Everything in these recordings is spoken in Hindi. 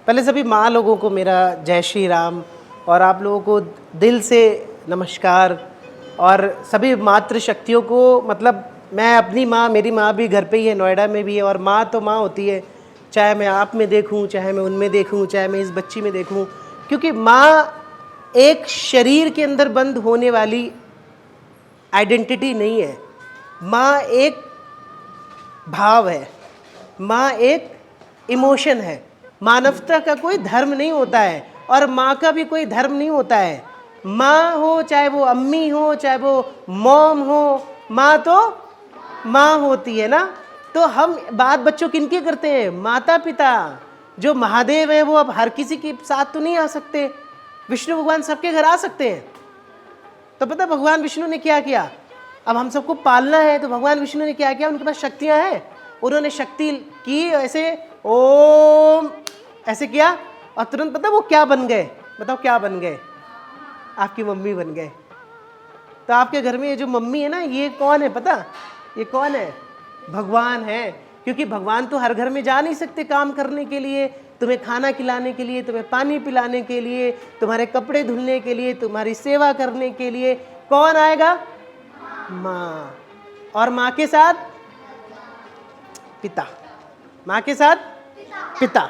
पहले सभी माँ लोगों को मेरा जय श्री राम और आप लोगों को दिल से नमस्कार। और सभी मातृशक्तियों को, मतलब मैं अपनी माँ, मेरी माँ भी घर पे ही है, नोएडा में भी है, और माँ तो माँ होती है, चाहे मैं आप में देखूँ, चाहे मैं उनमें देखूँ, चाहे मैं इस बच्ची में देखूँ, क्योंकि माँ एक शरीर के अंदर बंद होने वाली आइडेंटिटी नहीं है। माँ एक भाव है, माँ एक इमोशन है। मानवता का कोई धर्म नहीं होता है और माँ का भी कोई धर्म नहीं होता है। माँ हो, चाहे वो अम्मी हो, चाहे वो मॉम हो, माँ तो माँ होती है ना। तो हम बात बच्चों किनकी करते हैं? माता पिता। जो महादेव है वो अब हर किसी के साथ तो नहीं आ सकते, विष्णु भगवान सबके घर आ सकते हैं। तो पता भगवान विष्णु ने क्या किया? अब हम सबको पालना है तो भगवान विष्णु ने क्या किया? उनके पास शक्तियां हैं, उन्होंने शक्ति की, ऐसे ओम ऐसे किया और तुरंत पता वो क्या बन गए? बताओ क्या बन गए? आपकी मम्मी बन गए। तो आपके घर में ये जो मम्मी है ना, ये कौन है पता? ये कौन है? भगवान है। क्योंकि भगवान तो हर घर में जा नहीं सकते काम करने के लिए, तुम्हें खाना खिलाने के लिए, तुम्हें पानी पिलाने के लिए, तुम्हारे कपड़े धुलने के लिए, तुम्हारी सेवा करने के लिए कौन आएगा? माँ। और माँ के साथ पिता, माँ के साथ पिता,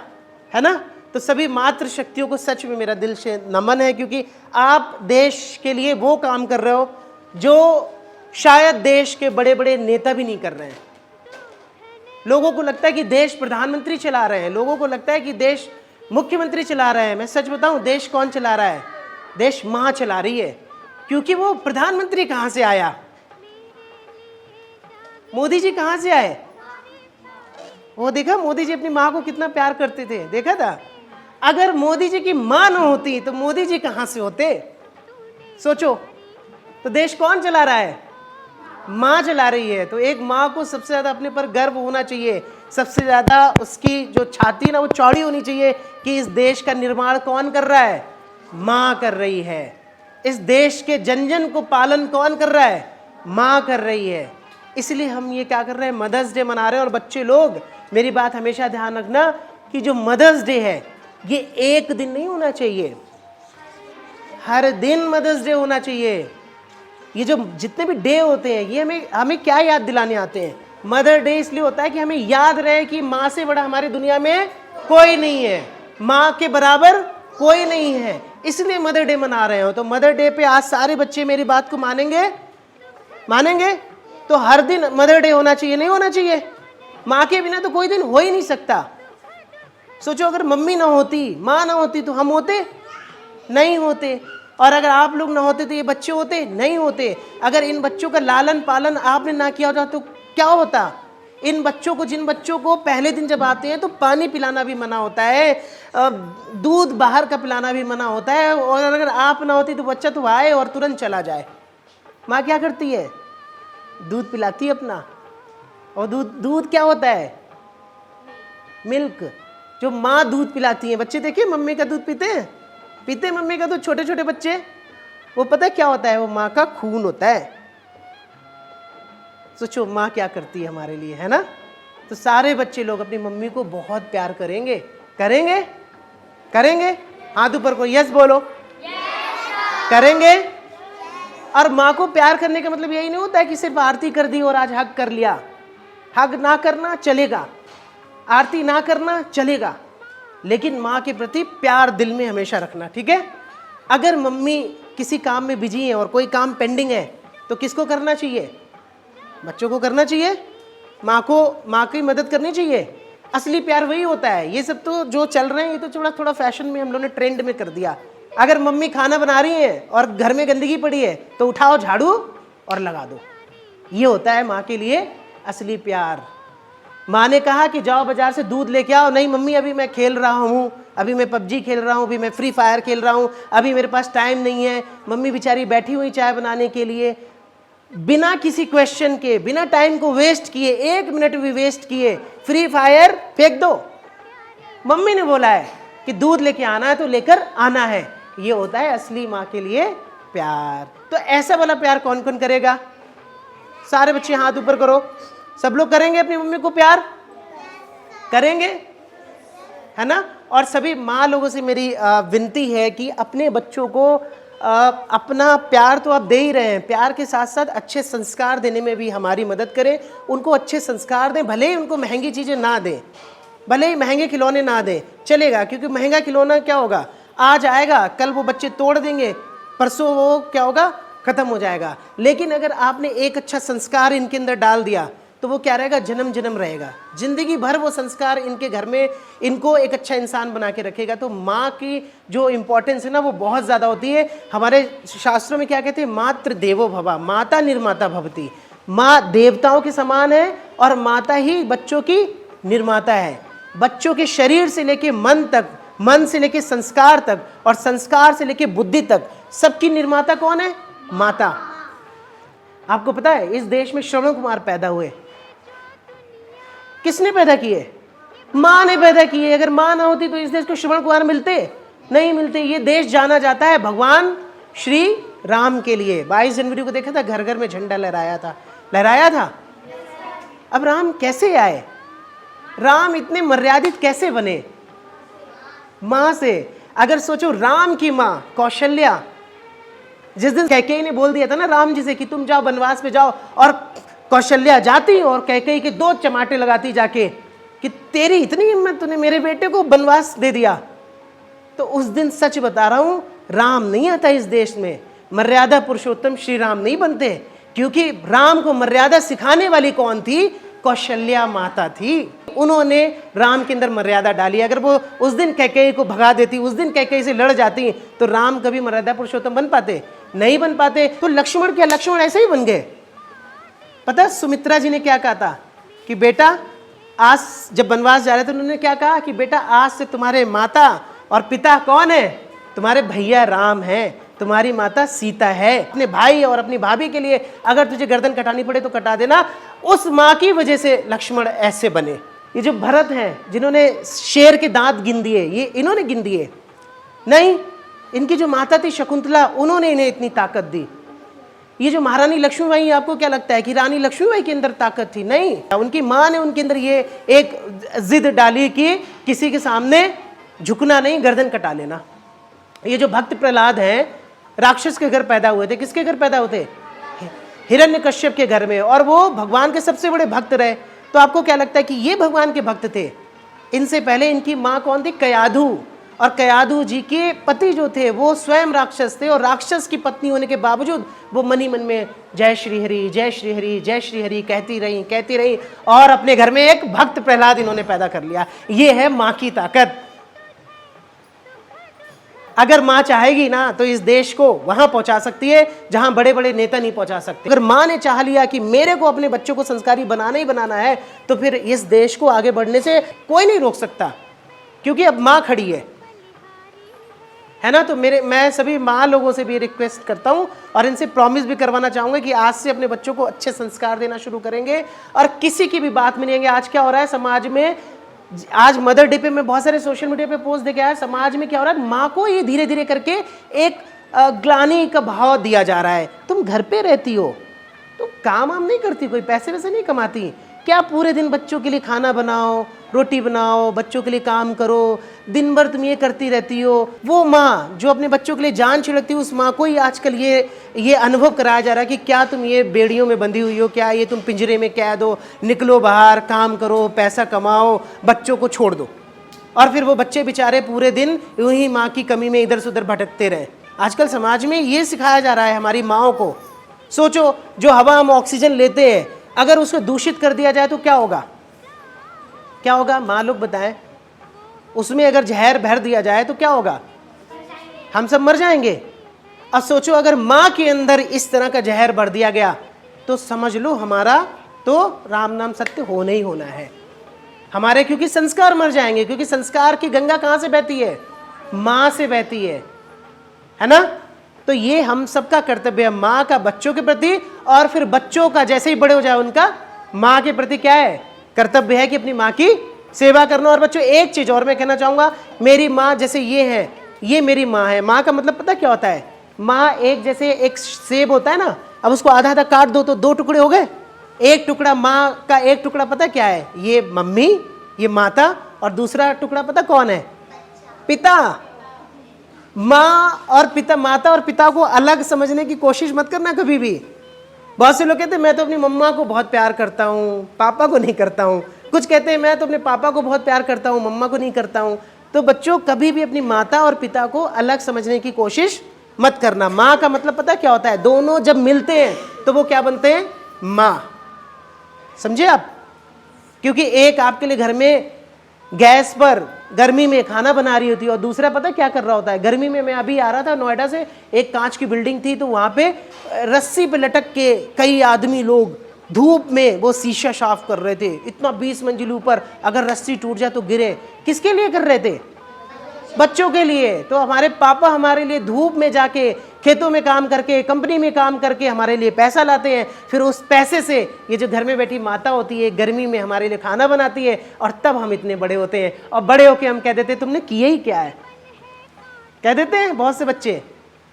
है ना। तो सभी मातृ शक्तियों को सच में मेरा दिल से नमन है, क्योंकि आप देश के लिए वो काम कर रहे हो जो शायद देश के बड़े बड़े नेता भी नहीं कर रहे हैं। लोगों को लगता है कि देश प्रधानमंत्री चला रहे हैं, लोगों को लगता है कि देश मुख्यमंत्री चला रहे हैं। मैं सच बताऊं, देश कौन चला रहा है? देश माँ चला रही है। क्योंकि वो प्रधानमंत्री कहां से आया? मोदी जी कहां से आए? वो देखा मोदी जी अपनी माँ को कितना प्यार करते थे, देखा था? अगर मोदी जी की माँ न होती तो मोदी जी कहां से होते? सोचो। तो देश कौन चला रहा है? माँ चला रही है। तो एक माँ को सबसे ज्यादा अपने पर गर्व होना चाहिए, सबसे ज्यादा उसकी जो छाती ना वो चौड़ी होनी चाहिए कि इस देश का निर्माण कौन कर रहा है? माँ कर रही है। इस देश के जन जन को पालन कौन कर रहा है? माँ कर रही है। इसलिए हम ये क्या कर रहे हैं? मदर्स डे मना रहे हैं। और बच्चे लोग, मेरी बात हमेशा ध्यान रखना कि जो मदर्स डे है ये एक दिन नहीं होना चाहिए, हर दिन मदर्स डे होना चाहिए। ये जो जितने भी डे होते हैं ये हमें हमें क्या याद दिलाने आते हैं? मदर डे इसलिए होता है कि हमें याद रहे कि माँ से बड़ा हमारी दुनिया में कोई नहीं है, माँ के बराबर कोई नहीं है, इसलिए मदर डे मना रहे हो। तो मदर डे पे आज सारे बच्चे मेरी बात को मानेंगे? मानेंगे? तो हर दिन मदर डे होना चाहिए, नहीं होना चाहिए? माँ के बिना तो कोई दिन हो ही नहीं सकता। सोचो, अगर मम्मी ना होती, माँ ना होती तो हम होते? नहीं होते। और अगर आप लोग ना होते तो ये बच्चे होते? नहीं होते। अगर इन बच्चों का लालन पालन आपने ना किया होता तो क्या होता? इन बच्चों को, जिन बच्चों को पहले दिन जब आते हैं तो पानी पिलाना भी मना होता है, दूध बाहर का पिलाना भी मना होता है, और अगर आप ना होती तो बच्चा तो आए और तुरंत चला जाए। माँ क्या करती है? दूध पिलाती है अपना। और दूध क्या होता है? मिल्क। जो माँ दूध पिलाती है, बच्चे देखिए मम्मी का दूध पीते हैं, पीते हैं मम्मी का दूध, छोटे छोटे बच्चे। वो पता है क्या होता है? वो माँ का खून होता है। सोचो माँ क्या करती है हमारे लिए, है ना। तो सारे बच्चे लोग अपनी मम्मी को बहुत प्यार करेंगे। करेंगे? करेंगे? हाथ ऊपर को यस बोलो। करेंगे? और माँ को प्यार करने का मतलब यही नहीं होता है कि सिर्फ आरती कर दी और आज हग कर लिया। हग ना करना चलेगा, आरती ना करना चलेगा, लेकिन माँ के प्रति प्यार दिल में हमेशा रखना, ठीक है। अगर मम्मी किसी काम में बिजी है और कोई काम पेंडिंग है तो किसको करना चाहिए? बच्चों को करना चाहिए, माँ की मदद करनी चाहिए। असली प्यार वही होता है। ये सब तो जो चल रहे हैं ये तो थोड़ा फैशन में हम लोगों ने ट्रेंड में कर दिया। अगर मम्मी खाना बना रही है और घर में गंदगी पड़ी है तो उठाओ झाड़ू और लगा दो। ये होता है माँ के लिए असली प्यार। माँ ने कहा कि जाओ बाजार से दूध लेके आओ, नहीं मम्मी अभी मैं खेल रहा हूँ, अभी मैं पबजी खेल रहा हूँ, अभी मैं फ्री फायर खेल रहा हूँ, अभी मेरे पास टाइम नहीं है। मम्मी बेचारी बैठी हुई चाय बनाने के लिए, बिना किसी क्वेश्चन के, बिना टाइम को वेस्ट किए, 1 मिनट भी वेस्ट किए फ्री फायर फेंक दो। मम्मी ने बोला है कि दूध लेके आना है तो लेकर आना है। ये होता है असली माँ के लिए प्यार। तो ऐसा वाला प्यार कौन कौन करेगा? सारे बच्चे हाथ ऊपर करो। सब लोग करेंगे अपनी मम्मी को प्यार? करेंगे, है ना। और सभी माँ लोगों से मेरी विनती है कि अपने बच्चों को अपना प्यार तो आप दे ही रहे हैं, प्यार के साथ साथ अच्छे संस्कार देने में भी हमारी मदद करें। उनको अच्छे संस्कार दें, भले ही उनको महंगी चीज़ें ना दें, भले ही महंगे खिलौने ना दें, चलेगा, क्योंकि महंगा खिलौना क्या होगा, आज आएगा, कल वो बच्चे तोड़ देंगे, परसों वो क्या होगा, ख़त्म हो जाएगा। लेकिन अगर आपने एक अच्छा संस्कार इनके अंदर डाल दिया तो वो क्या रहेगा, जन्म जन्म रहेगा, ज़िंदगी भर वो संस्कार इनके घर में इनको एक अच्छा इंसान बना के रखेगा। तो माँ की जो इम्पोर्टेंस है ना वो बहुत ज़्यादा होती है। हमारे शास्त्रों में क्या कहते हैं, मातृ देवो भवा, माता निर्माता भवती। माँ देवताओं के समान है और माता ही बच्चों की निर्माता है। बच्चों के शरीर से लेके मन तक, मन से लेके संस्कार तक, और संस्कार से लेके बुद्धि तक, सबकी निर्माता कौन है, माता। आपको पता है इस देश में श्रवण कुमार पैदा हुए, किसने पैदा किए, माँ ने पैदा किए। अगर माँ ना होती तो इस देश को श्रवण कुमार मिलते, नहीं मिलते। ये देश जाना जाता है भगवान श्री राम के लिए। 22 जनवरी को देखा था, घर घर में झंडा लहराया था, लहराया था। अब राम कैसे आए, राम इतने मर्यादित कैसे बने, माँ से। अगर सोचो राम की माँ कौशल्या, जिस दिन कैकेयी ने बोल दिया था ना राम जी से कि तुम जाओ वनवास पे जाओ, और कौशल्या जाती और कैकेयी के 2 चमाटे लगाती जाके कि तेरी इतनी हिम्मत, तूने मेरे बेटे को वनवास दे दिया। तो उस दिन सच बता रहा हूं, राम नहीं आता इस देश में, मर्यादा पुरुषोत्तम श्री राम नहीं बनते। क्योंकि राम को मर्यादा सिखाने वाली कौन थी, कौशल्या माता थी। उन्होंने राम के अंदर मर्यादा डाली। अगर वो उस दिन कैकेयी को भगा देती, उस दिन कैकेयी से लड़ जाती, तो राम कभी मर्यादा पुरुषोत्तम बन पाते, नहीं बन पाते। तो लक्ष्मण क्या, लक्ष्मण ऐसे ही बन गए। पता सुमित्रा जी ने क्या कहा था कि बेटा आज जब वनवास जा रहे थे, उन्होंने क्या कहा कि बेटा आज से तुम्हारे माता और पिता कौन है, तुम्हारे भैया राम है, तुम्हारी माता सीता है। अपने भाई और अपनी भाभी के लिए अगर तुझे गर्दन कटानी पड़े तो कटा देना। उस माँ की वजह से लक्ष्मण ऐसे बने। ये जो भरत हैं जिन्होंने शेर के दांत गिन दिए, ये इन्होंने गिन दिए नहीं, इनकी जो माता थी शकुंतला, उन्होंने इन्हें इतनी ताकत दी। ये जो महारानी लक्ष्मीबाई, आपको क्या लगता है कि रानी लक्ष्मीबाई के अंदर ताकत थी? नहीं, उनकी माँ ने उनके अंदर ये एक जिद डाली कि किसी के सामने झुकना नहीं, गर्दन कटा लेना। ये जो भक्त प्रहलाद हैं, राक्षस के घर पैदा हुए थे। किसके घर पैदा हुए थे? हिरण्यकश्यप के घर में, और वो भगवान के सबसे बड़े भक्त रहे। तो आपको क्या लगता है कि ये भगवान के भक्त थे? इनसे पहले इनकी माँ कौन थी? कयाधु। और कयाधु जी के पति जो थे वो स्वयं राक्षस थे, और राक्षस की पत्नी होने के बावजूद वो मन ही मन में जय श्री हरि, जय श्री हरि, जय श्री हरि कहती रही, और अपने घर में एक भक्त प्रहलाद इन्होंने पैदा कर लिया। ये है माँ की ताकत। अगर माँ चाहेगी ना तो इस देश को वहां पहुंचा सकती है जहां बड़े बड़े नेता नहीं पहुंचा सकते। अगर माँ ने चाह लिया कि मेरे को अपने बच्चों को संस्कारी बनाना ही बनाना है, तो फिर इस देश को आगे बढ़ने से कोई नहीं रोक सकता, क्योंकि अब माँ खड़ी है ना। तो मैं सभी माँ लोगों से भी रिक्वेस्ट करता हूँ और इनसे प्रॉमिस भी करवाना चाहूँगा कि आज से अपने बच्चों को अच्छे संस्कार देना शुरू करेंगे और किसी की भी बात में नहीं आएंगे। आज क्या हो रहा है समाज में, आज मदर डे पे मैं बहुत सारे सोशल मीडिया पे पोस्ट देखे आया, समाज में क्या हो रहा है, माँ को ये धीरे धीरे करके एक ग्लानि का भाव दिया जा रहा है। तुम घर पे रहती हो, तुम काम वाम नहीं करती, कोई पैसे वैसे नहीं कमाती, क्या पूरे दिन बच्चों के लिए खाना बनाओ, रोटी बनाओ, बच्चों के लिए काम करो, दिन भर तुम ये करती रहती हो। वो माँ जो अपने बच्चों के लिए जान छिड़कती है, उस माँ को ही आजकल ये अनुभव कराया जा रहा है कि क्या तुम ये बेड़ियों में बंधी हुई हो, क्या ये तुम पिंजरे में कैद हो, निकलो बाहर, काम करो, पैसा कमाओ, बच्चों को छोड़ दो। और फिर वो बच्चे बेचारे पूरे दिन यूं ही माँ की कमी में इधर से उधर भटकते रहे। आजकल समाज में ये सिखाया जा रहा है हमारी माँओं को। सोचो, जो हवा हम ऑक्सीजन लेते हैं, अगर उसको दूषित कर दिया जाए तो क्या होगा? क्या होगा माँ लोग बताएं? उसमें अगर जहर भर दिया जाए तो क्या होगा? हम सब मर जाएंगे। अब सोचो, अगर माँ के अंदर इस तरह का जहर भर दिया गया तो समझ लो हमारा तो राम नाम सत्य होना ही होना है हमारे, क्योंकि संस्कार मर जाएंगे। क्योंकि संस्कार की गंगा कहाँ से बहती है? माँ से बहती है ना। तो ये हम सबका कर्तव्य है, माँ का बच्चों के प्रति, और फिर बच्चों का जैसे ही बड़े हो जाए उनका माँ के प्रति क्या है? कर्तव्य है कि अपनी माँ की सेवा करना। और बच्चों एक चीज और मैं कहना चाहूंगा, मेरी माँ जैसे ये है, ये मेरी माँ है। माँ का मतलब पता क्या होता है? माँ एक जैसे एक सेब होता है ना, अब उसको आधा आधा काट दो तो 2 टुकड़े हो गए। एक टुकड़ा माँ का, एक टुकड़ा पता क्या है? ये मम्मी, ये माता, और दूसरा टुकड़ा पता कौन है? पिता, माँ और पिता, माता और पिता को अलग समझने की कोशिश मत करना कभी भी। बहुत से लोग कहते हैं मैं तो अपनी मम्मा को बहुत प्यार करता हूँ, पापा को नहीं करता हूँ। कुछ कहते हैं मैं तो अपने पापा को बहुत प्यार करता हूँ, मम्मा को नहीं करता हूँ। तो बच्चों, कभी भी अपनी माता और पिता को अलग समझने की कोशिश मत करना। माँ का मतलब पता क्या होता है? दोनों जब मिलते हैं तो वो क्या बनते हैं? माँ। समझे आप? क्योंकि एक आपके लिए घर में गैस पर गर्मी में खाना बना रही होती है और दूसरा पता क्या कर रहा होता है? गर्मी में मैं अभी आ रहा था नोएडा से, एक कांच की बिल्डिंग थी, तो वहां पे रस्सी पे लटक के कई आदमी लोग धूप में वो शीशा साफ कर रहे थे। इतना 20 मंजिल ऊपर, अगर रस्सी टूट जाए तो गिरे। किसके लिए कर रहे थे? बच्चों के लिए। तो हमारे पापा हमारे लिए धूप में जाके, खेतों में काम करके, कंपनी में काम करके हमारे लिए पैसा लाते हैं। फिर उस पैसे से ये जो घर में बैठी माता होती है, गर्मी में हमारे लिए खाना बनाती है, और तब हम इतने बड़े होते हैं। और बड़े होके हम कह देते तुमने किया ही क्या है, कह देते हैं बहुत से बच्चे।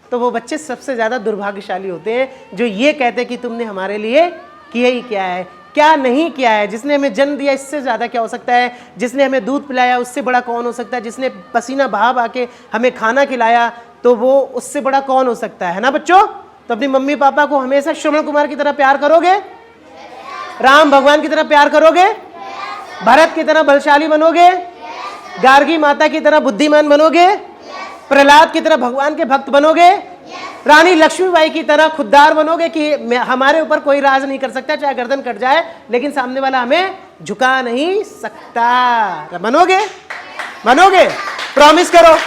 तो वो बच्चे सबसे ज़्यादा दुर्भाग्यशाली होते हैं जो ये कहते हैं कि तुमने हमारे लिए किया ही क्या है, क्या नहीं किया है। जिसने हमें जन्म दिया इससे ज़्यादा क्या हो सकता है? जिसने हमें दूध पिलाया उससे बड़ा कौन हो सकता है? जिसने पसीना बहा बहा के हमें खाना खिलाया तो वो उससे बड़ा कौन हो सकता है ना बच्चों? तो अपनी मम्मी पापा को हमेशा श्रवण कुमार की तरह प्यार करोगे? राम भगवान की तरह प्यार करोगे? भरत की तरह बलशाली बनोगे? गार्गी माता की तरह बुद्धिमान बनोगे? प्रहलाद की तरह भगवान के भक्त बनोगे? रानी लक्ष्मीबाई की तरह खुददार बनोगे कि हमारे ऊपर कोई राज नहीं कर सकता, चाहे गर्दन कट जाए लेकिन सामने वाला हमें झुका नहीं सकता? बनोगे? बनोगे? प्रॉमिस करो।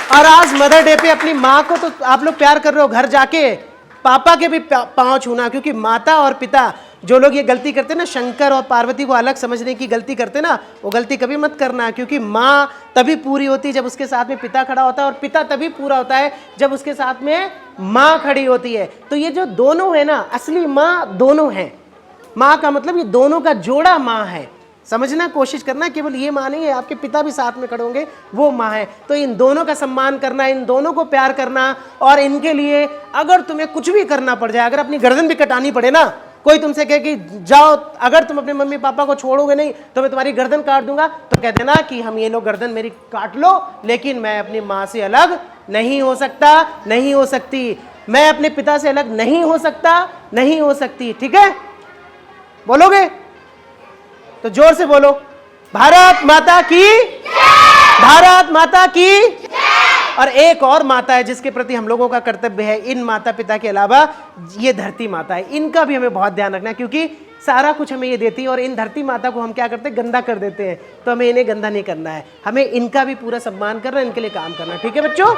और आज मदर डे पे अपनी माँ को तो आप लोग प्यार कर रहे हो, घर जाके पापा के भी पांव छूना। क्योंकि माता और पिता, जो लोग ये गलती करते ना, शंकर और पार्वती को अलग समझने की गलती करते ना, वो गलती कभी मत करना। क्योंकि माँ तभी पूरी होती है जब उसके साथ में पिता खड़ा होता है, और पिता तभी पूरा होता है जब उसके साथ में माँ खड़ी होती है। तो ये जो दोनों है ना, असली माँ दोनों है। माँ का मतलब ये दोनों का जोड़ा माँ है। समझना कोशिश करना, केवल ये माँ नहीं है, आपके पिता भी साथ में खड़े होंगे, वो माँ है। तो इन दोनों का सम्मान करना, इन दोनों को प्यार करना, और इनके लिए अगर तुम्हें कुछ भी करना पड़ जाए, अगर अपनी गर्दन भी कटानी पड़े ना, कोई तुमसे कहे कि जाओ, अगर तुम अपने मम्मी पापा को छोड़ोगे नहीं तो मैं तुम्हारी गर्दन काट दूंगा, तो कह देना कि हम ये लोग गर्दन मेरी काट लो, लेकिन मैं अपनी माँ से अलग नहीं हो सकता, नहीं हो सकती। मैं अपने पिता से अलग नहीं हो सकता, नहीं हो सकती। ठीक है? बोलोगे तो जोर से बोलो, भारत माता की, भारत माता की। और एक और माता है जिसके प्रति हम लोगों का कर्तव्य है, इन माता पिता के अलावा ये धरती माता है, इनका भी हमें बहुत ध्यान रखना है। क्योंकि सारा कुछ हमें ये देती है, और इन धरती माता को हम क्या करते हैं? गंदा कर देते हैं। तो हमें इन्हें गंदा नहीं करना है, हमें इनका भी पूरा सम्मान करना, इनके लिए काम करना। ठीक है बच्चों?